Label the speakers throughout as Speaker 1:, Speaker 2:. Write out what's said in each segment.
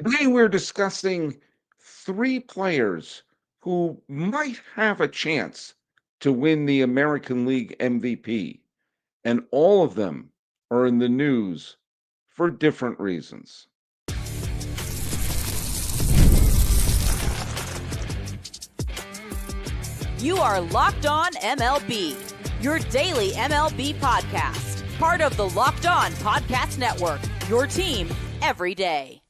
Speaker 1: Today we're discussing three players who might have a chance to win the American League MVP, and all of them are in the news for different reasons.
Speaker 2: You are Locked On MLB, your daily MLB podcast, part of the Locked On Podcast Network, your team every day.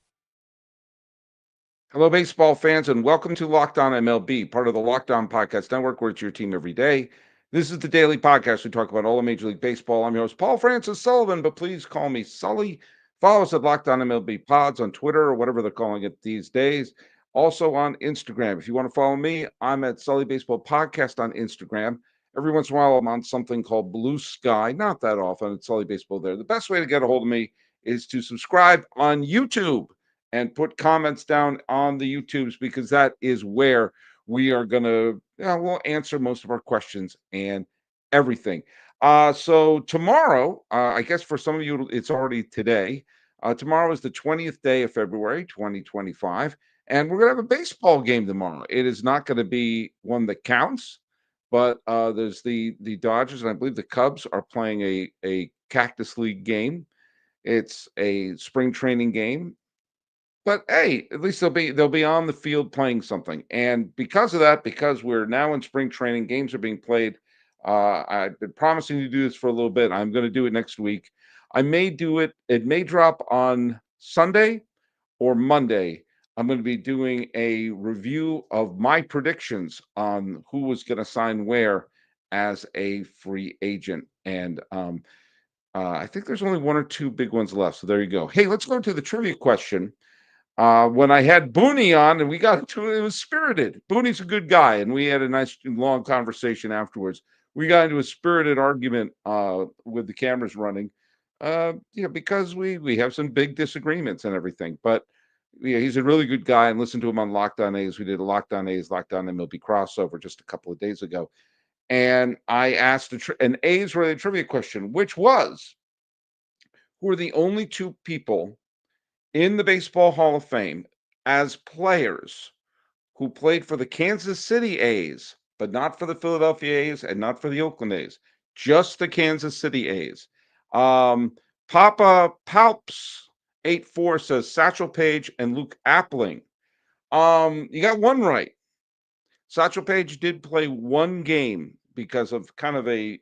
Speaker 1: Hello, baseball fans, and welcome to Locked On MLB, part of the Locked On Podcast Network, where it's your team every day. This is the daily podcast. We talk about all of Major League Baseball. I'm your host, Paul Francis Sullivan, but please call me Sully. Follow us at Locked On MLB Pods on Twitter or whatever they're calling it these days. Also on Instagram. If you want to follow me, I'm at Sully Baseball Podcast on Instagram. Every once in a while, I'm on something called Blue Sky. Not that often. It's Sully Baseball there. The best way to get a hold of me is to subscribe on YouTube and put comments down on the YouTubes, because that is where we are going to, we'll answer most of our questions and everything. So tomorrow, I guess for some of you, it's already today. Tomorrow is the 20th day of February, 2025, and we're going to have a baseball game tomorrow. It is not going to be one that counts, but there's the Dodgers, and I believe the Cubs are playing a Cactus League game. It's a spring training game. But hey, at least they'll be on the field playing something. And because of that, because we're now in spring training, games are being played. I've been promising to do this for a little bit. I'm going to do it next week. I may do it. It may drop on Sunday or Monday. I'm going to be doing a review of my predictions on who was going to sign where as a free agent. And I think there's only one or two big ones left. So there you go. Hey, let's go to the trivia question. When I had Booney on and we got into it, it was spirited. Booney's a good guy, and we had a nice long conversation afterwards. We got into a spirited argument with the cameras running, because we have some big disagreements and everything. But yeah, he's a really good guy, and listen to him on Locked On A's. We did a Locked On A's, Locked On MLB crossover just a couple of days ago, and I asked an A's related trivia question, which was, who are the only two people in the Baseball Hall of Fame as players who played for the Kansas City A's, but not for the Philadelphia A's and not for the Oakland A's, just the Kansas City A's. Papa Palps 84 says Satchel Paige and Luke Appling. You got one right. Satchel Paige did play one game because of kind of a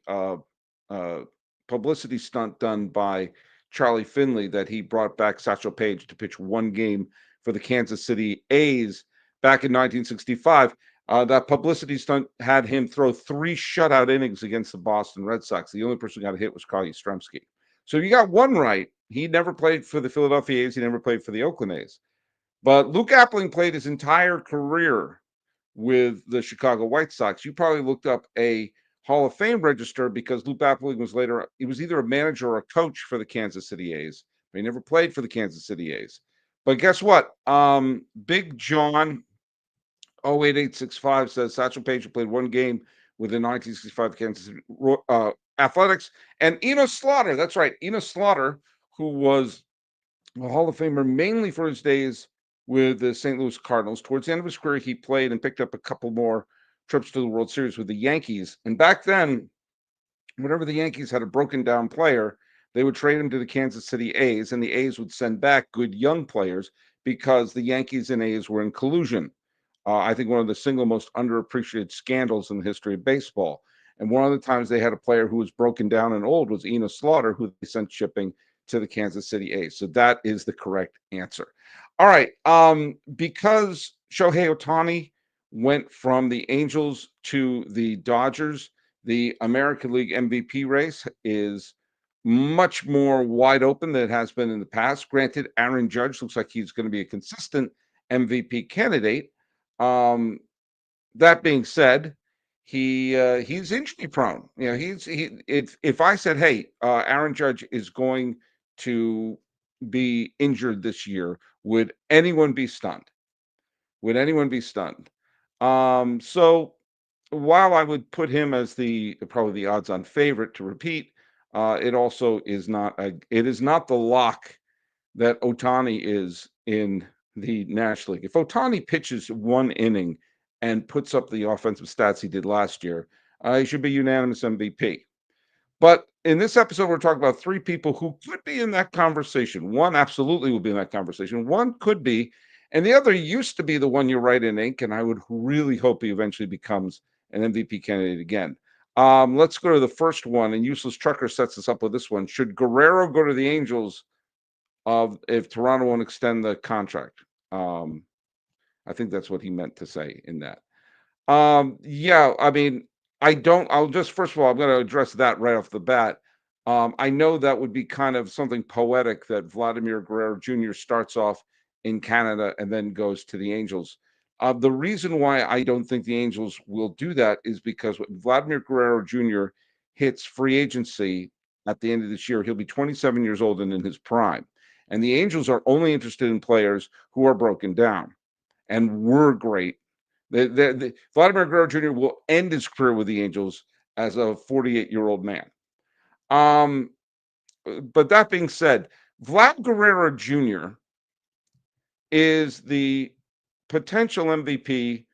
Speaker 1: publicity stunt done by Charlie Finley, that he brought back Satchel Paige to pitch one game for the Kansas City A's back in 1965. That publicity stunt had him throw 3 shutout innings against the Boston Red Sox. The only person who got a hit was Carl Yastrzemski. So you got one right. He never played for the Philadelphia A's. He never played for the Oakland A's. But Luke Appling played his entire career with the Chicago White Sox. You probably looked up a Hall of Fame register because Luke Appling was later, he was either a manager or a coach for the Kansas City A's, but he never played for the Kansas City A's. But guess what? Big John 08865 says Satchel Paige played one game with the 1965 Kansas City Athletics. And Enos Slaughter, that's right, Enos Slaughter, who was a Hall of Famer mainly for his days with the St. Louis Cardinals. Towards the end of his career, he played and picked up a couple more trips to the World Series with the Yankees. And back then, whenever the Yankees had a broken down player, they would trade him to the Kansas City A's, and the A's would send back good young players because the Yankees and A's were in collusion. I think one of the single most underappreciated scandals in the history of baseball. And one of the times they had a player who was broken down and old was Enos Slaughter, who they sent shipping to the Kansas City A's. So that is the correct answer. All right. Because Shohei Ohtani went from the Angels to the Dodgers, the American League MVP race is much more wide open than it has been in the past. Granted, Aaron Judge looks like he's going to be a consistent MVP candidate. That being said, he's injury prone. You know, if I said, hey, Aaron Judge is going to be injured this year, would anyone be stunned? Would anyone be stunned? So while I would put him as probably the odds-on favorite to repeat, it also is not it is not the lock that Ohtani is in the National League. If Ohtani pitches one inning and puts up the offensive stats he did last year, he should be unanimous MVP. But in this episode, we're talking about three people who could be in that conversation. One absolutely will be in that conversation. One could be, and the other used to be the one you write in ink, and I would really hope he eventually becomes an MVP candidate again. Let's go to the first one, and Useless Trucker sets us up with this one. Should Guerrero go to the Angels if Toronto won't extend the contract? I think that's what he meant to say in that. Yeah, I mean, I'll just, first of all, I'm going to address that right off the bat. I know that would be kind of something poetic that Vladimir Guerrero Jr. starts off in Canada and then goes to the Angels. The reason why I don't think the Angels will do that is because when Vladimir Guerrero Jr. hits free agency at the end of this year, he'll be 27 years old and in his prime. And the Angels are only interested in players who are broken down and were great. Vladimir Guerrero Jr. will end his career with the Angels as a 48-year-old man. But that being said, Vlad Guerrero Jr. is the potential MVP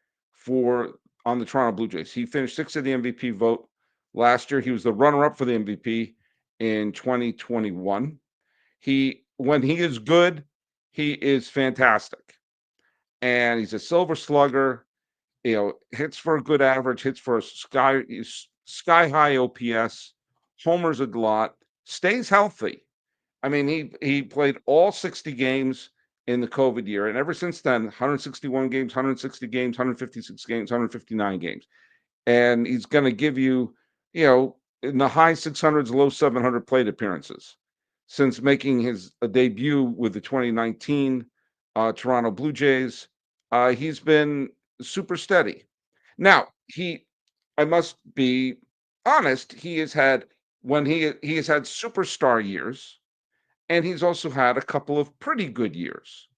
Speaker 1: on the Toronto Blue Jays. He finished sixth in the MVP vote last year. He was the runner-up for the MVP in 2021. When he is good, he is fantastic. And he's a silver slugger, hits for a good average, hits for a sky high OPS, homers a lot, stays healthy. I mean, he played all 60 games in the COVID year, and ever since then, 161 games, 160 games, 156 games, 159 games. And he's going to give you, in the high 600s, low 700 plate appearances since making his debut with the 2019 Toronto Blue Jays. He's been super steady. Now, I must be honest, he has had superstar years, and he's also had a couple of pretty good years.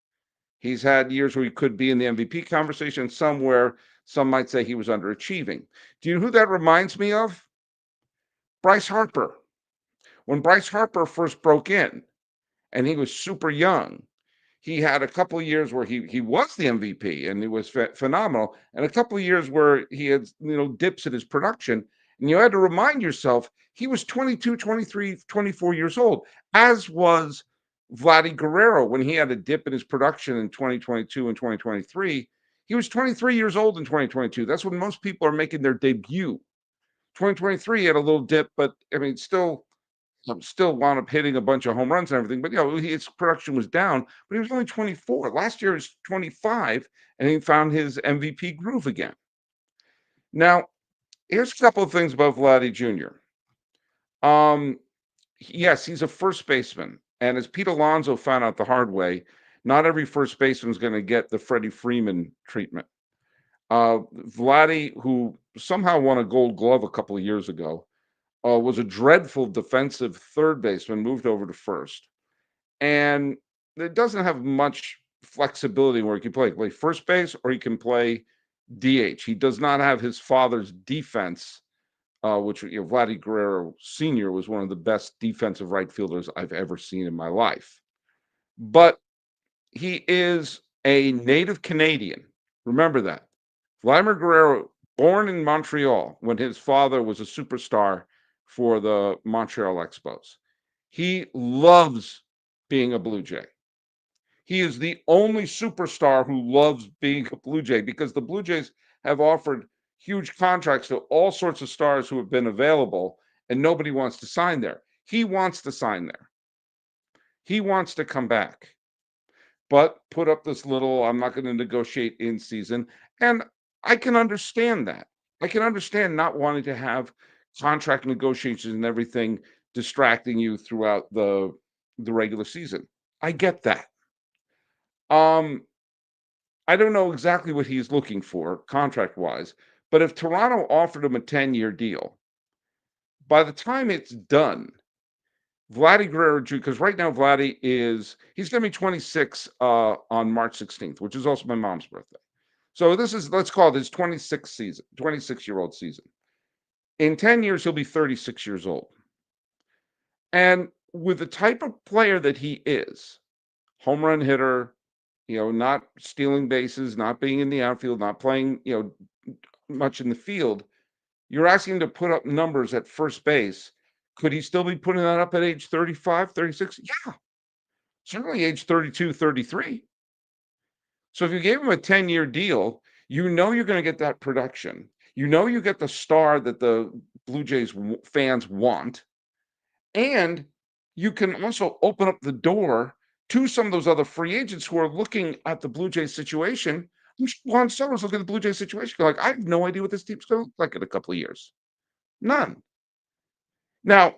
Speaker 1: He's had years where he could be in the MVP conversation, somewhere some might say he was underachieving. Do you know who that reminds me of? Bryce Harper. When Bryce Harper first broke in, and he was super young, he had a couple of years where he was the MVP and he was phenomenal, and a couple of years where he had dips in his production, and you had to remind yourself he was 22, 23, 24 years old, as was Vladdy Guerrero when he had a dip in his production in 2022 and 2023. He was 23 years old in 2022. That's when most people are making their debut. 2023 had a little dip, but I mean, still wound up hitting a bunch of home runs and everything. But his production was down, but he was only 24. Last year he was 25, and he found his MVP groove again. Now, here's a couple of things about Vladdy Jr. Yes, he's a first baseman, and as Pete Alonso found out the hard way, not every first baseman is going to get the Freddie Freeman treatment. Vladdy, who somehow won a Gold Glove a couple of years ago, was a dreadful defensive third baseman, moved over to first. And it doesn't have much flexibility where he can play first base or he can play DH. He does not have his father's defense, which Vladdy Guerrero Sr. was one of the best defensive right fielders I've ever seen in my life. But he is a native Canadian. Remember that. Vladimir Guerrero, born in Montreal when his father was a superstar for the Montreal Expos. He loves being a Blue Jay. He is the only superstar who loves being a Blue Jay because the Blue Jays have offered huge contracts to all sorts of stars who have been available, and nobody wants to sign there. He wants to sign there. He wants to come back, but put up this little, I'm not going to negotiate in season. And I can understand that. I can understand not wanting to have contract negotiations and everything distracting you throughout the regular season. I get that. I don't know exactly what he's looking for contract-wise, but if Toronto offered him a 10-year deal, by the time it's done, Vladdy Guerrero Jr., because right now Vladdy he's going to be 26 on March 16th, which is also my mom's birthday. So this is, let's call it his 26-year-old season. In 10 years, he'll be 36 years old. And with the type of player that he is, home run hitter, not stealing bases, not being in the outfield, not playing, much in the field. You're asking him to put up numbers at first base. Could he still be putting that up at age 35, 36? Yeah, certainly age 32, 33. So if you gave him a 10-year deal, you're going to get that production. You get the star that the Blue Jays fans want. And you can also open up the door to some of those other free agents who are looking at the Blue Jays situation. I'm sure Juan Soto's looking at the Blue Jays situation. Like, I have no idea what this team's going to look like in a couple of years. None. Now,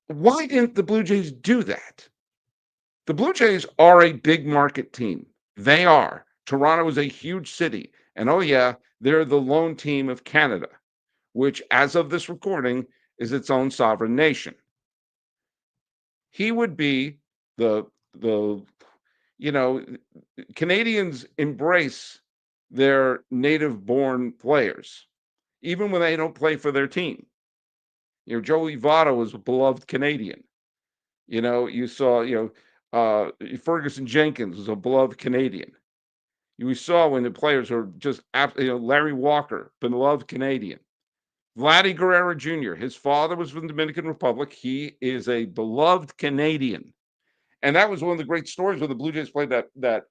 Speaker 1: why didn't the Blue Jays do that? The Blue Jays are a big market team. They are. Toronto is a huge city. And oh, yeah, they're the lone team of Canada, which, as of this recording, is its own sovereign nation. He would be the Canadians embrace their native born players, even when they don't play for their team. Joey Votto was a beloved Canadian. You saw, Ferguson Jenkins was a beloved Canadian. We saw when the players are just, Larry Walker, beloved Canadian. Vladimir Guerrero Jr., his father was from the Dominican Republic. He is a beloved Canadian. And that was one of the great stories when the Blue Jays played that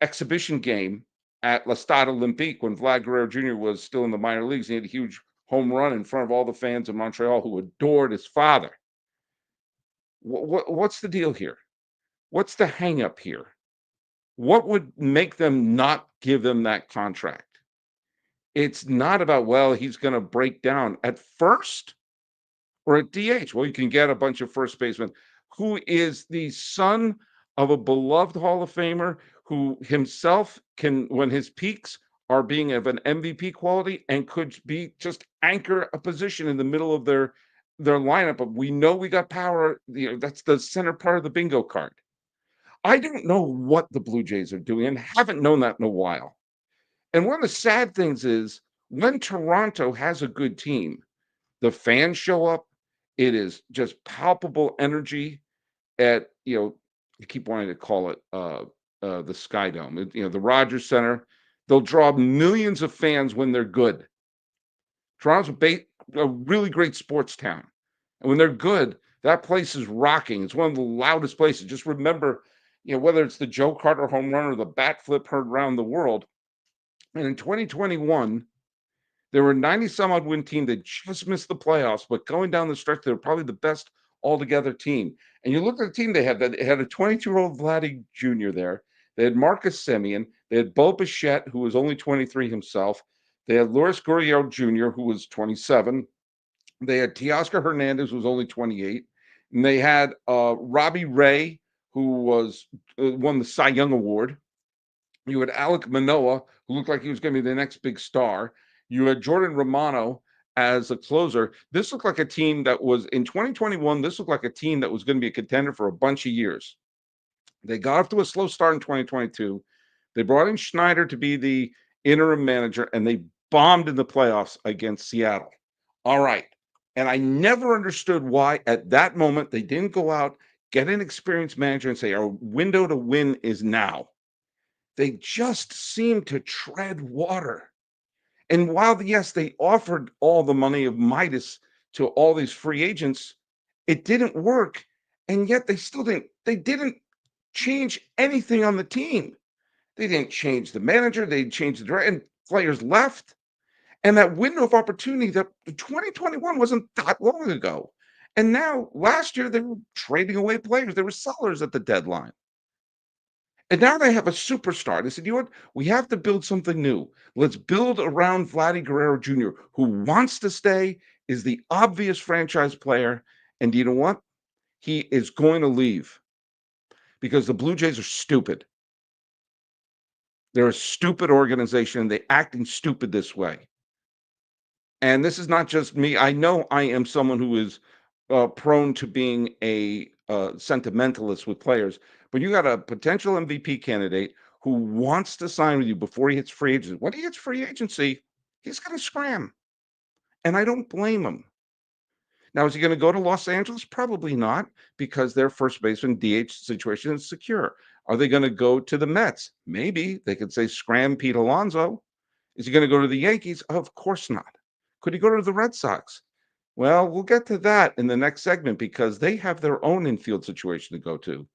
Speaker 1: exhibition game at Stade Olympique when Vlad Guerrero Jr. was still in the minor leagues. He had a huge home run in front of all the fans in Montreal who adored his father. What's the deal here? What's the hang up here? What would make them not give them that contract? It's not about, well, he's going to break down at first or at DH. Well, you can get a bunch of first basemen who is the son of a beloved Hall of Famer who himself can, when his peaks are being of an MVP quality and could be just anchor a position in the middle of their lineup. But we know we got power. That's the center part of the bingo card. I don't know what the Blue Jays are doing and haven't known that in a while. And one of the sad things is when Toronto has a good team, the fans show up. It is just palpable energy at, I keep wanting to call it the Sky Dome, the Rogers Center. They'll draw millions of fans when they're good. Toronto's a really great sports town. And when they're good, that place is rocking. It's one of the loudest places. Just remember, whether it's the Joe Carter home run or the bat flip heard around the world. And in 2021, there were 90-some-odd win team that just missed the playoffs, but going down the stretch, they were probably the best altogether team. And you look at the team they had. They had a 22-year-old Vladimir Jr. there. They had Marcus Semien. They had Bo Bichette, who was only 23 himself. They had Lourdes Gurriel Jr., who was 27. They had Teoscar Hernandez, who was only 28. And they had Robbie Ray, who was won the Cy Young Award. You had Alek Manoah, who looked like he was going to be the next big star. You had Jordan Romano as a closer. This looked like a team that was, in 2021, this looked like a team that was going to be a contender for a bunch of years. They got off to a slow start in 2022. They brought in Schneider to be the interim manager, and they bombed in the playoffs against Seattle. All right. And I never understood why at that moment they didn't go out, get an experienced manager and say, our window to win is now. They just seemed to tread water. And while, yes, they offered all the money of Midas to all these free agents, it didn't work. And yet they didn't change anything on the team. They didn't change the manager. They changed the director, and players left. And that window of opportunity, that 2021 wasn't that long ago. And now, last year, they were trading away players. They were sellers at the deadline. And now they have a superstar. They said, you know what? We have to build something new. Let's build around Vladimir Guerrero Jr., who wants to stay, is the obvious franchise player. And you know what? He is going to leave because the Blue Jays are stupid. They're a stupid organization, and they're acting stupid this way. And this is not just me. I know I am someone who is prone to being a sentimentalist with players, but you got a potential MVP candidate who wants to sign with you before he hits free agency. When he hits free agency, he's going to scram. And I don't blame him. Now, is he going to go to Los Angeles? Probably not, because their first baseman DH situation is secure. Are they going to go to the Mets? Maybe. They could say scram Pete Alonso. Is he going to go to the Yankees? Of course not. Could he go to the Red Sox? Well, we'll get to that in the next segment because they have their own infield situation to go to.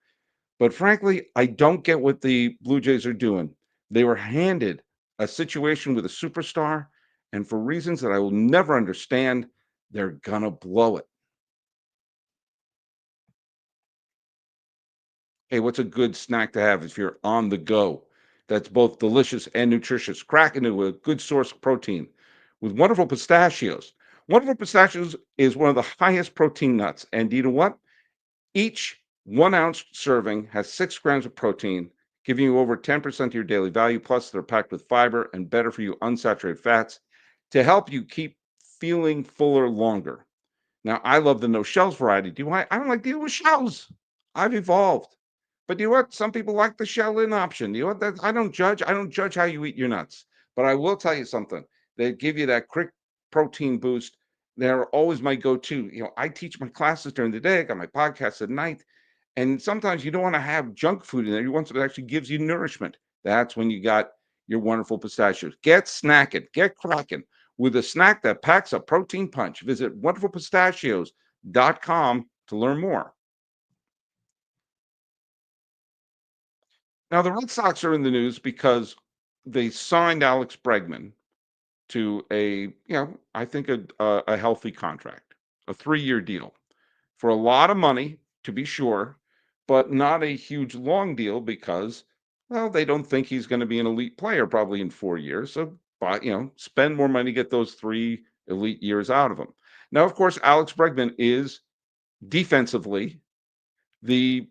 Speaker 1: But frankly, I don't get what the Blue Jays are doing. They were handed a situation with a superstar, and for reasons that I will never understand, they're going to blow it. Hey, what's a good snack to have if you're on the go? That's both delicious and nutritious. Crack into a good source of protein with wonderful pistachios. Wonderful pistachios is one of the highest protein nuts. And you know what? Each 1 ounce serving has 6 grams of protein, giving you over 10% of your daily value. Plus, they're packed with fiber and better for you unsaturated fats to help you keep feeling fuller longer. Now, I love the no shells variety. Do you want? I don't like dealing with shells. I've evolved. But you know what? Some people like the shell in option. You know what? That I don't judge. I don't judge how you eat your nuts. But I will tell you something. They give you that quick protein boost. They're always my go-to. I teach my classes during the day. I got my podcasts at night. And sometimes you don't want to have junk food in there. You want something that actually gives you nourishment. That's when you got your wonderful pistachios. Get snacking, get cracking with a snack that packs a protein punch. Visit wonderfulpistachios.com to learn more. Now, the Red Sox are in the news because they signed Alex Bregman to I think a healthy contract, a 3-year deal for a lot of money, to be sure, but not a huge long deal because, well, they don't think he's going to be an elite player probably in 4 years. So, but spend more money, get those 3 elite years out of him. Now, of course, Alex Bregman is defensively the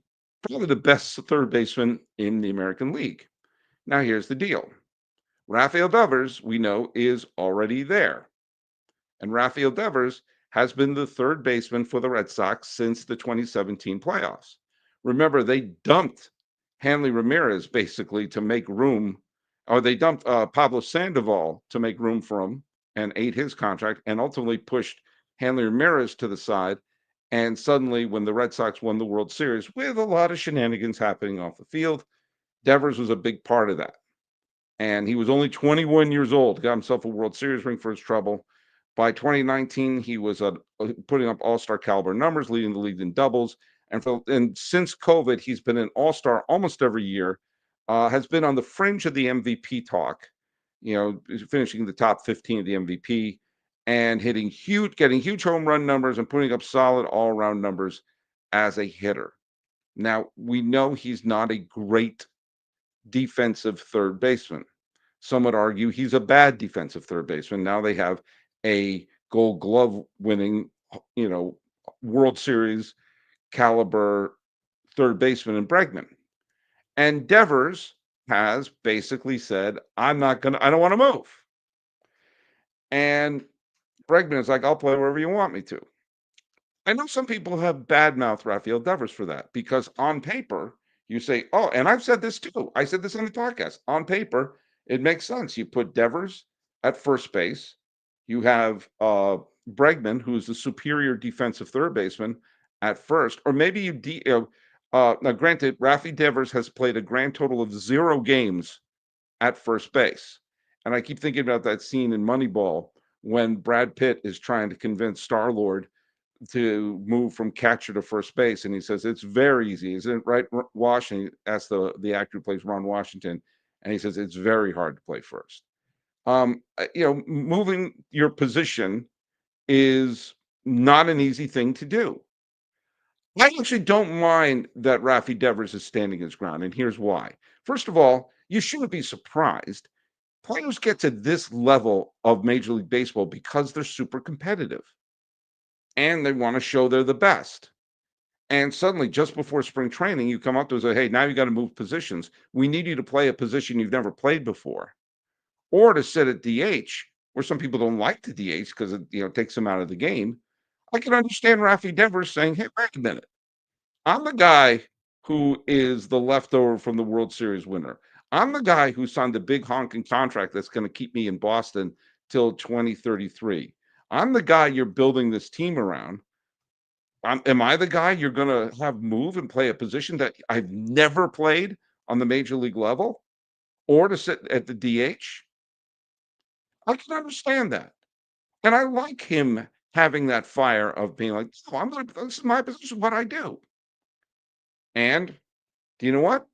Speaker 1: probably the best third baseman in the American League. Now, here's the deal. Rafael Devers, we know, is already there. And Rafael Devers has been the third baseman for the Red Sox since the 2017 playoffs. Remember, they dumped Hanley Ramirez basically to make room, or they dumped Pablo Sandoval to make room for him and ate his contract and ultimately pushed Hanley Ramirez to the side. And suddenly, when the Red Sox won the World Series with a lot of shenanigans happening off the field, Devers was a big part of that. And he was only 21 years old, got himself a World Series ring for his trouble. By 2019, he was putting up all-star caliber numbers, leading the league in doubles. And since COVID, he's been an all-star almost every year, has been on the fringe of the MVP talk, finishing the top 15 of the MVP and getting huge home run numbers and putting up solid all-around numbers as a hitter. Now, we know he's not a great defensive third baseman. Some would argue he's a bad defensive third baseman. Now they have a Gold Glove winning, World Series caliber third baseman in Bregman. And Devers has basically said, I don't want to move. And Bregman is like, I'll play wherever you want me to. I know some people have badmouthed Rafael Devers for that because on paper, you say, oh, and I've said this too. I said this on the podcast. On paper, it makes sense. You put Devers at first base. You have Bregman, who's the superior defensive third baseman, at first. Or maybe now granted, Rafi Devers has played a grand total of 0 games at first base. And I keep thinking about that scene in Moneyball when Brad Pitt is trying to convince Star-Lord to move from catcher to first base, and he says it's very easy, isn't it right, Washington? Asks the actor who plays Ron Washington, and he says it's very hard to play first. Moving your position is not an easy thing to do. I actually don't mind that Rafi Devers is standing his ground, and here's why. First of all, you shouldn't be surprised. Players get to this level of Major League Baseball because they're super competitive. And they want to show they're the best. And suddenly, just before spring training, you come up to and say, hey, now you got to move positions. We need you to play a position you've never played before. Or to sit at DH, where some people don't like the DH because it takes them out of the game. I can understand Rafi Devers saying, hey, wait a minute. I'm the guy who is the leftover from the World Series winner. I'm the guy who signed the big honking contract that's going to keep me in Boston till 2033. I'm the guy you're building this team around. Am I the guy you're going to have move and play a position that I've never played on the major league level or to sit at the DH, I can understand that. And I like him having that fire of being like, oh, this is my position, what I do. And do you know what?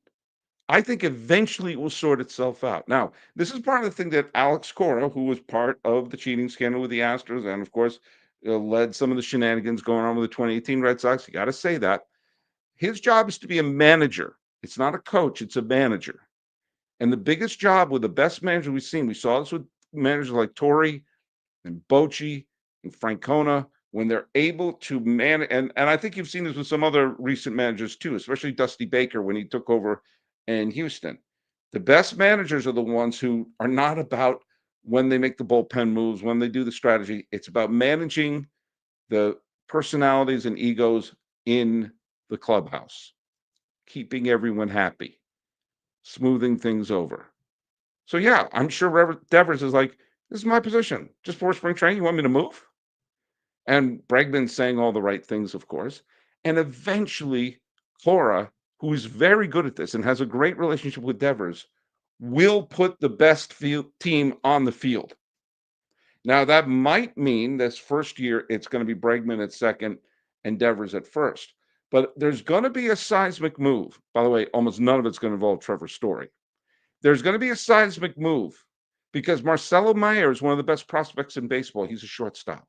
Speaker 1: I think eventually it will sort itself out. Now, this is part of the thing that Alex Cora, who was part of the cheating scandal with the Astros and, of course, led some of the shenanigans going on with the 2018 Red Sox. You got to say that. His job is to be a manager. It's not a coach, it's a manager. And the biggest job with the best manager we've seen, we saw this with managers like Torrey and Bochy and Francona, when they're able to manage, and I think you've seen this with some other recent managers too, especially Dusty Baker when he took over in Houston. The best managers are the ones who are not about when they make the bullpen moves, when they do the strategy. It's about managing the personalities and egos in the clubhouse, keeping everyone happy, smoothing things over. So yeah, I'm sure Devers is like, this is my position. Just for spring training, you want me to move? And Bregman's saying all the right things, of course. And eventually, Cora, who is very good at this and has a great relationship with Devers, will put the best team on the field. Now, that might mean this first year it's going to be Bregman at second and Devers at first. But there's going to be a seismic move. By the way, almost none of it's going to involve Trevor Story. There's going to be a seismic move because Marcelo Mayer is one of the best prospects in baseball. He's a shortstop.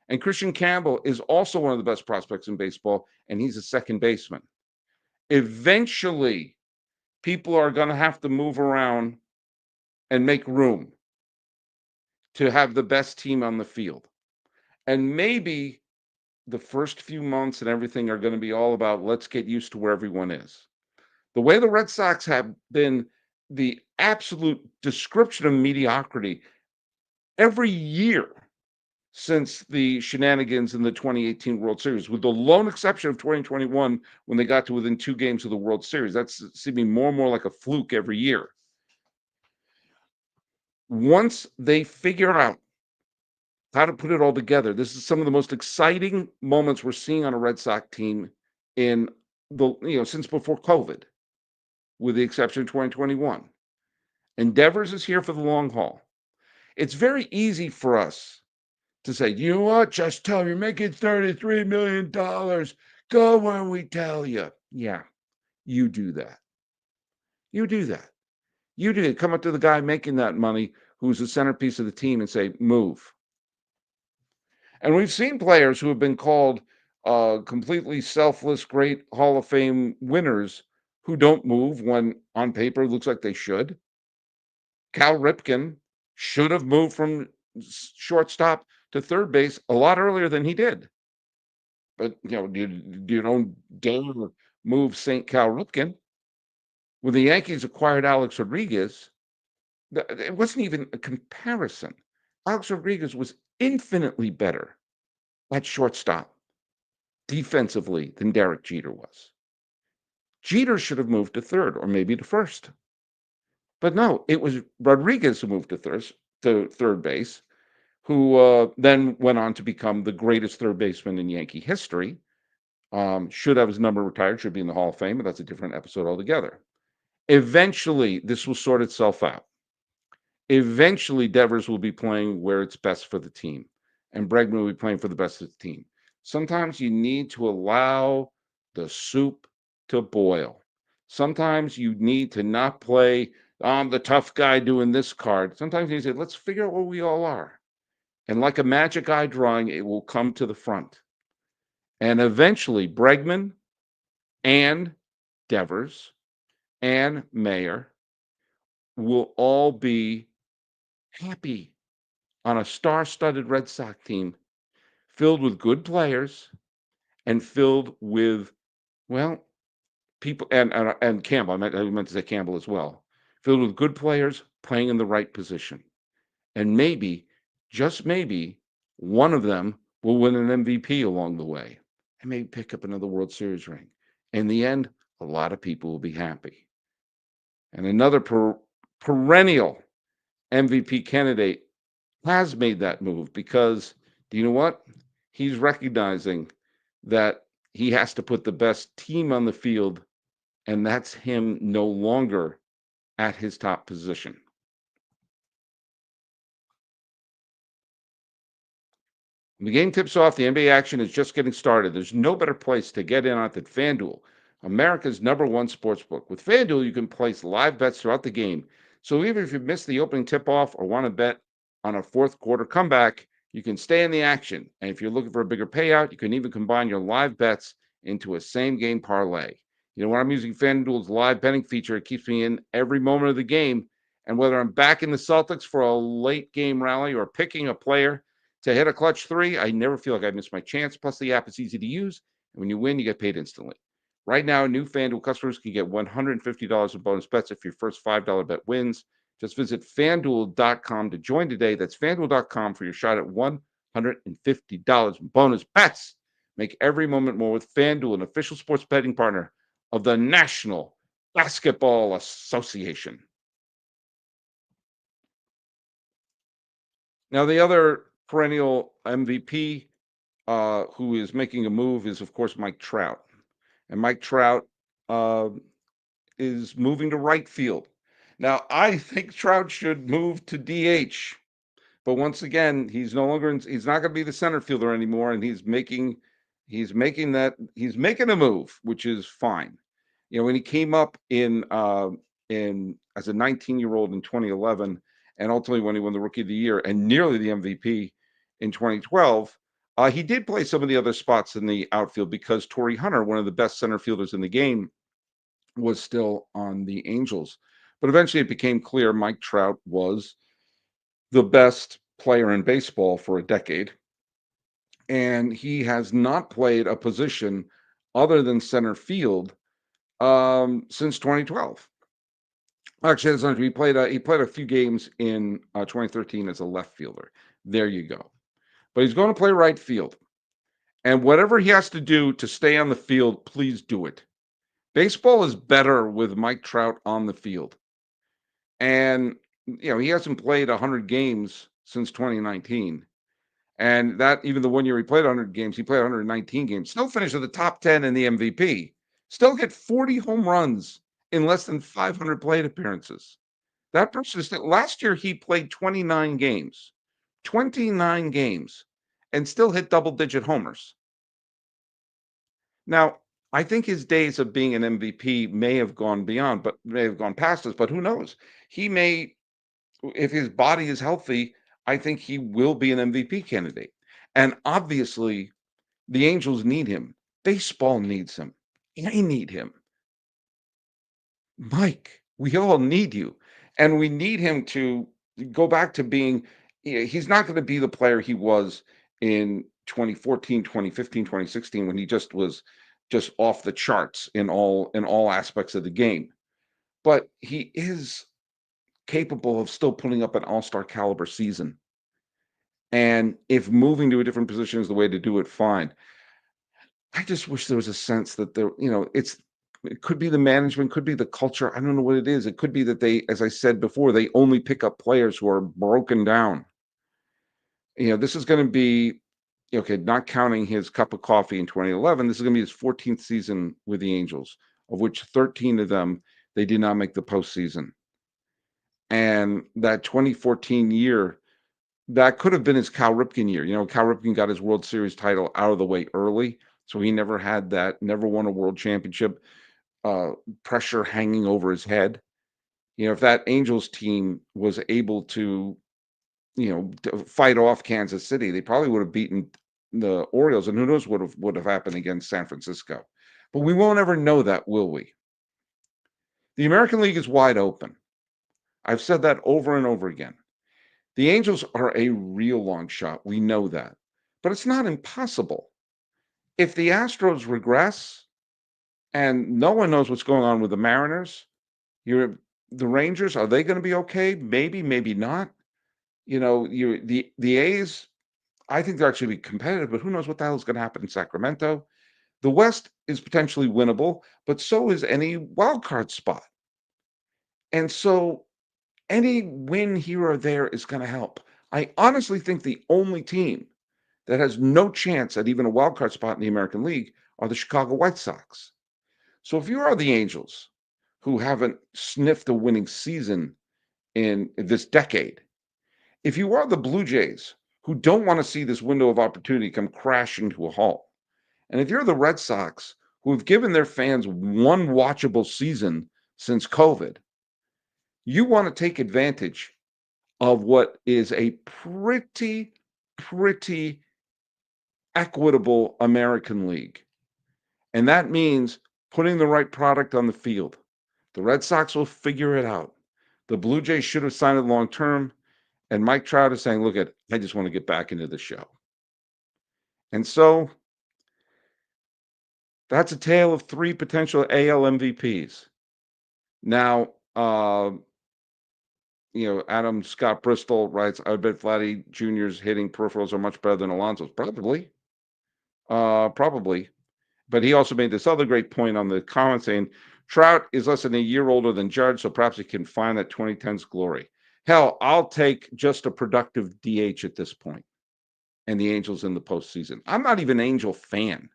Speaker 1: And Christian Campbell is also one of the best prospects in baseball, and he's a second baseman. Eventually, people are going to have to move around and make room to have the best team on the field. And maybe the first few months and everything are going to be all about let's get used to where everyone is. The way the Red Sox have been the absolute description of mediocrity every year since the shenanigans in the 2018 World Series, with the lone exception of 2021 when they got to within 2 games of the World Series. That's seeming more and more like a fluke every year. Once they figure out how to put it all together, this is some of the most exciting moments we're seeing on a Red Sox team in since before COVID, with the exception of 2021. And Devers is here for the long haul. It's very easy for us to say, you know what, just tell me, you're making $33 million. Go when we tell you. Yeah, you do that. You do that. You do it. Come up to the guy making that money who's the centerpiece of the team and say, move. And we've seen players who have been called completely selfless, great Hall of Fame winners who don't move when on paper it looks like they should. Cal Ripken should have moved from shortstop to third base a lot earlier than he did. But, you don't dare move St. Cal Ripken. When the Yankees acquired Alex Rodriguez, it wasn't even a comparison. Alex Rodriguez was infinitely better at shortstop defensively than Derek Jeter was. Jeter should have moved to third or maybe to first. But no, it was Rodriguez who moved to third base, who then went on to become the greatest third baseman in Yankee history. Should have his number retired, should be in the Hall of Fame, but that's a different episode altogether. Eventually, this will sort itself out. Eventually, Devers will be playing where it's best for the team, and Bregman will be playing for the best of the team. Sometimes you need to allow the soup to boil. Sometimes you need to not play, I'm the tough guy doing this card. Sometimes you say, let's figure out what we all are. And like a magic eye drawing, it will come to the front. And eventually, Bregman and Devers and Mayer will all be happy on a star-studded Red Sox team filled with good players and filled with, well, people, and Campbell, I meant to say Campbell as well, filled with good players playing in the right position. And maybe, just maybe, one of them will win an MVP along the way and maybe pick up another World Series ring. In the end, a lot of people will be happy. And another perennial MVP candidate has made that move because, do you know what? He's recognizing that he has to put the best team on the field and that's him no longer at his top position. When the game tips off, the NBA action is just getting started. There's no better place to get in on it than FanDuel, America's #1 sportsbook. With FanDuel, you can place live bets throughout the game. So even if you miss the opening tip-off or want to bet on a fourth quarter comeback, you can stay in the action. And if you're looking for a bigger payout, you can even combine your live bets into a same-game parlay. You know, when I'm using FanDuel's live betting feature, it keeps me in every moment of the game. And whether I'm backing the Celtics for a late game rally or picking a player to hit a clutch three, I never feel like I missed my chance. Plus, the app is easy to use. And when you win, you get paid instantly. Right now, new FanDuel customers can get $150 in bonus bets if your first $5 bet wins. Just visit FanDuel.com to join today. That's FanDuel.com for your shot at $150 in bonus bets. Make every moment more with FanDuel, an official sports betting partner of the National Basketball Association. Now, the other perennial MVP who is making a move is, of course, Mike Trout. And Mike Trout is moving to right field. Now, I think Trout should move to DH. But once again, he's no longer he's not going to be the center fielder anymore, and he's making a move, which is fine. You know, when he came up in as a 19-year-old in 2011, and ultimately when he won the Rookie of the Year and nearly the MVP in 2012, he did play some of the other spots in the outfield because Torrey Hunter, one of the best center fielders in the game, was still on the Angels. But eventually it became clear Mike Trout was the best player in baseball for a decade. And he has not played a position other than center field since 2012. Actually, that's not true. He played a few games in 2013 as a left fielder. There you go. But he's going to play right field. And whatever he has to do to stay on the field, please do it. Baseball is better with Mike Trout on the field. And, you know, he hasn't played 100 games since 2019. And that, even the 1 year he played 100 games, he played 119 games. Still finished in the top 10 in the MVP. Still hit 40 home runs in less than 500 plate appearances. That person is last year he played 29 games, and still hit double-digit homers. Now, I think his days of being an MVP may have gone past us, but who knows? He may, if his body is healthy, I think he will be an MVP candidate. And obviously, the Angels need him. Baseball needs him. I need him. Mike, we all need you. And we need him to go back to being, he's not going to be the player he was in 2014, 2015, 2016, when he just was just off the charts in all aspects of the game. But he is capable of still putting up an all-star caliber season. And if moving to a different position is the way to do it, fine. I just wish there was a sense that there, it could be the management, could be the culture. I don't know what it is. It could be that they, as I said before, they only pick up players who are broken down. This is going to be, okay, not counting his cup of coffee in 2011, this is going to be his 14th season with the Angels, of which 13 of them, they did not make the postseason. And that 2014 year, that could have been his Cal Ripken year. Cal Ripken got his World Series title out of the way early, so he never had that, never won a world championship, pressure hanging over his head. If that Angels team was able to, to fight off Kansas City, they probably would have beaten the Orioles, and who knows what would have happened against San Francisco. But we won't ever know that, will we? The American League is wide open. I've said that over and over again. The Angels are a real long shot. We know that. But it's not impossible. If the Astros regress and no one knows what's going on with the Mariners, the Rangers, are they going to be okay? Maybe, maybe not. The A's, I think they're actually be competitive, but who knows what the hell is going to happen in Sacramento. The West is potentially winnable, but so is any wild card spot. And so any win here or there is going to help. I honestly think the only team that has no chance at even a wild card spot in the American League are the Chicago White Sox. So if you are the Angels, who haven't sniffed a winning season in this decade, if you are the Blue Jays, who don't want to see this window of opportunity come crashing to a halt, and if you're the Red Sox, who have given their fans one watchable season since COVID, you want to take advantage of what is a pretty equitable American League. And that means putting the right product on the field. The Red Sox will figure it out. The Blue Jays should have signed it long term. And Mike Trout is saying, look, I just want to get back into the show. And so that's a tale of three potential AL MVPs. Now, Adam Scott Bristol writes, I bet Vladdy Jr.'s hitting peripherals are much better than Alonso's. Probably. But he also made this other great point on the comment saying, Trout is less than a year older than Judge, so perhaps he can find that 2010's glory. Hell, I'll take just a productive DH at this point and the Angels in the postseason. I'm not even an Angel fan,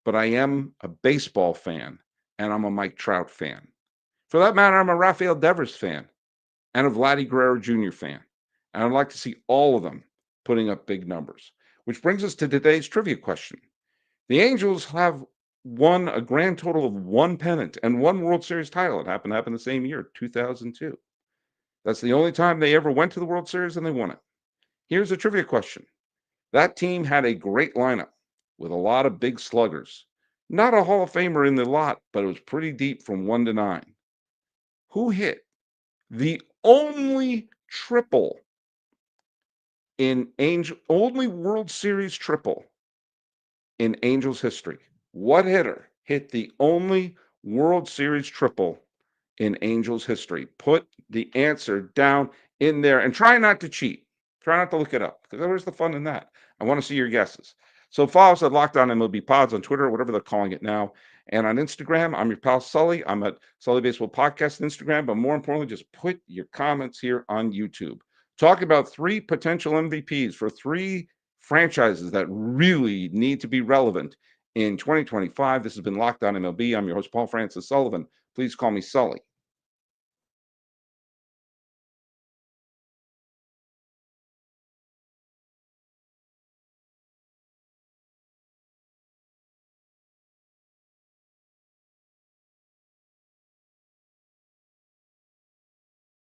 Speaker 1: but I am a baseball fan, and I'm a Mike Trout fan. For that matter, I'm a Rafael Devers fan and a Vladimir Guerrero Jr. fan. And I'd like to see all of them putting up big numbers. Which brings us to today's trivia question. The Angels have won a grand total of one pennant and one World Series title. It happened the same year, 2002. That's the only time they ever went to the World Series and they won it. Here's a trivia question. That team had a great lineup with a lot of big sluggers. Not a Hall of Famer in the lot, but it was pretty deep from 1 to 9. Who hit the only triple only World Series triple in Angels history? What hitter hit the only World Series triple in Angels history? Put the answer down in there and try not to cheat. Try not to look it up because where's the fun in that? I want to see your guesses. So follow us at Locked On MLB Pods on Twitter, whatever they're calling it now. And on Instagram, I'm your pal Sully. I'm at Sully Baseball Podcast on Instagram. But more importantly, just put your comments here on YouTube. Talk about three potential MVPs for three franchises that really need to be relevant in 2025. This has been Locked On MLB. I'm your host, Paul Francis Sullivan. Please call me Sully.